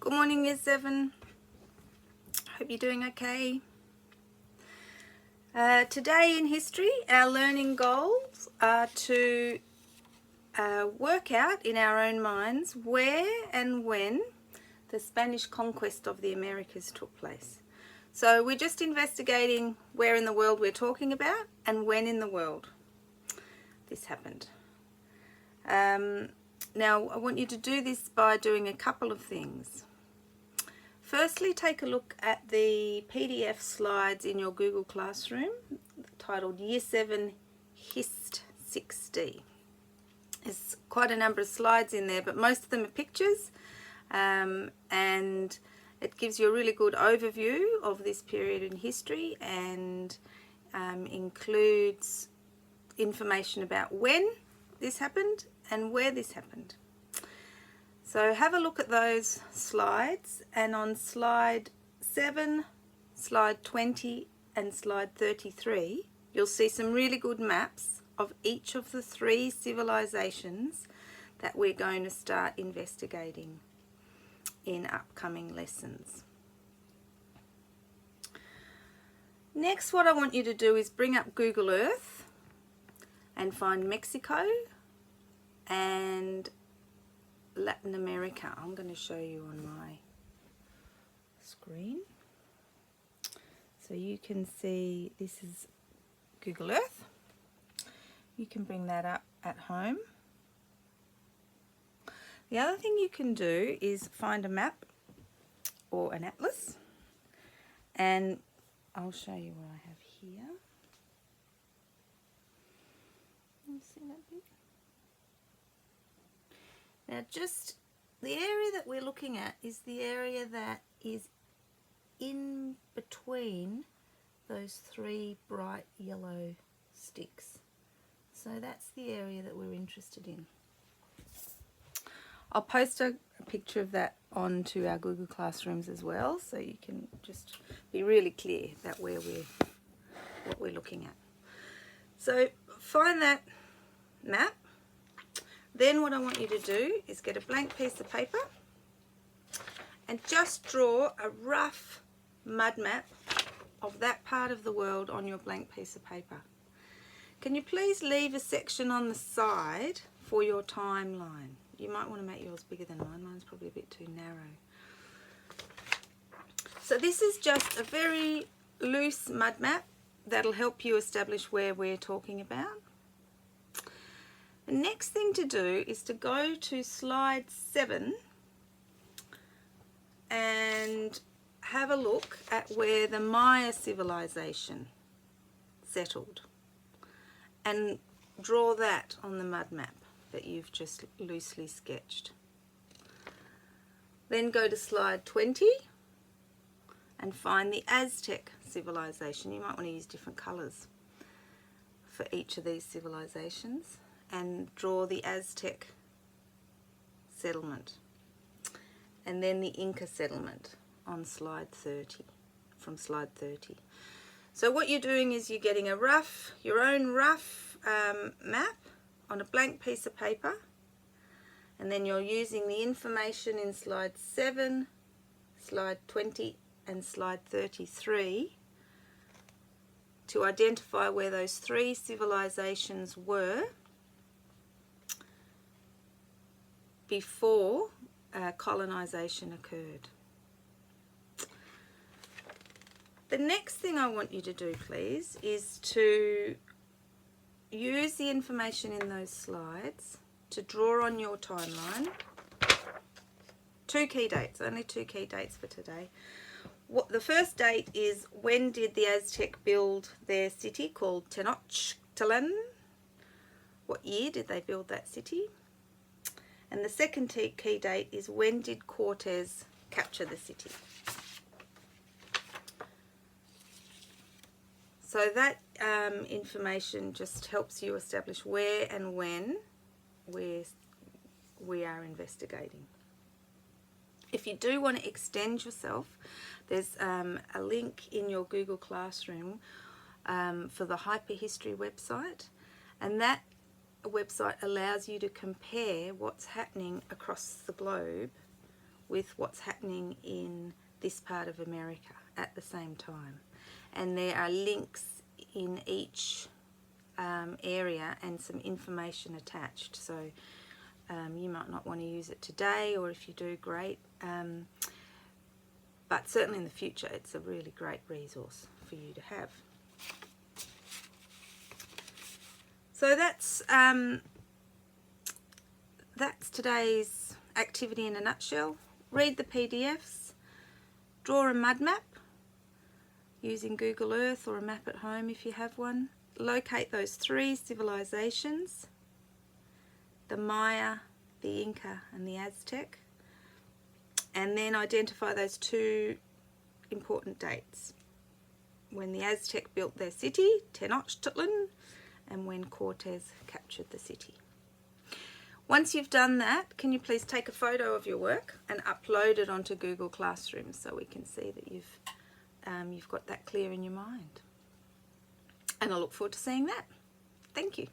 Good morning, Year 7. Hope you're doing okay. Today in history, our learning goals are to work out in our own minds where and when the Spanish conquest of the Americas took place. So we're just investigating where in the world we're talking about and when in the world this happened. Now, I want you to do this by doing a couple of things. Firstly, take a look at the PDF slides in your Google Classroom titled Year 7 Hist 6D. There's quite a number of slides in there, but most of them are pictures, and it gives you a really good overview of this period in history and includes information about when this happened and where this happened. So have a look at those slides, and on slide 7, slide 20 and slide 33 you'll see some really good maps of each of the 3 civilizations that we're going to start investigating in upcoming lessons. Next, what I want you to do is bring up Google Earth and find Mexico and Latin America. I'm going to show you on my screen. So you can see this is Google Earth. You can bring that up at home. The other thing you can do is find a map or an atlas, and I'll show you what I have here. You see that bit? Now, just the area that we're looking at is the area that is in between those 3 bright yellow sticks. So that's the area that we're interested in. I'll post a picture of that onto our Google Classrooms as well, so you can just be really clear about what we're looking at. So find that map. Then what I want you to do is get a blank piece of paper and just draw a rough mud map of that part of the world on your blank piece of paper. Can you please leave a section on the side for your timeline? You might want to make yours bigger than mine. Mine's probably a bit too narrow. So this is just a very loose mud map that'll help you establish where we're talking about. The next thing to do is to go to slide 7 and have a look at where the Maya civilization settled and draw that on the mud map that you've just loosely sketched. Then go to slide 20 and find the Aztec civilization. You might want to use different colours for each of these civilizations, and draw the Aztec settlement, and then the Inca settlement on slide 30, from slide 30. So what you're doing is you're getting your own rough map on a blank piece of paper, and then you're using the information in slide 7, slide 20 and slide 33 to identify where those 3 civilizations were before colonization occurred. The next thing I want you to do, please, is to use the information in those slides to draw on your timeline 2 key dates, only 2 key dates for today. The first date is, when did the Aztec build their city called Tenochtitlan? What year did they build that city? And the second key date is, when did Cortez capture the city? So that information just helps you establish where and when we are investigating. If you do want to extend yourself, there's a link in your Google Classroom for the Hyperhistory website, and that website allows you to compare what's happening across the globe with what's happening in this part of America at the same time. And there are links in each area and some information attached. So you might not want to use it today, or if you do, great. But certainly in the future, it's a really great resource for you to have. So that's today's activity in a nutshell. Read the PDFs, draw a mud map using Google Earth or a map at home if you have one. Locate those 3 civilizations, the Maya, the Inca and the Aztec, and then identify those 2 important dates: when the Aztec built their city, Tenochtitlan, and when Cortez captured the city. Once you've done that, can you please take a photo of your work and upload it onto Google Classroom so we can see that you've got that clear in your mind. And I look forward to seeing that. Thank you.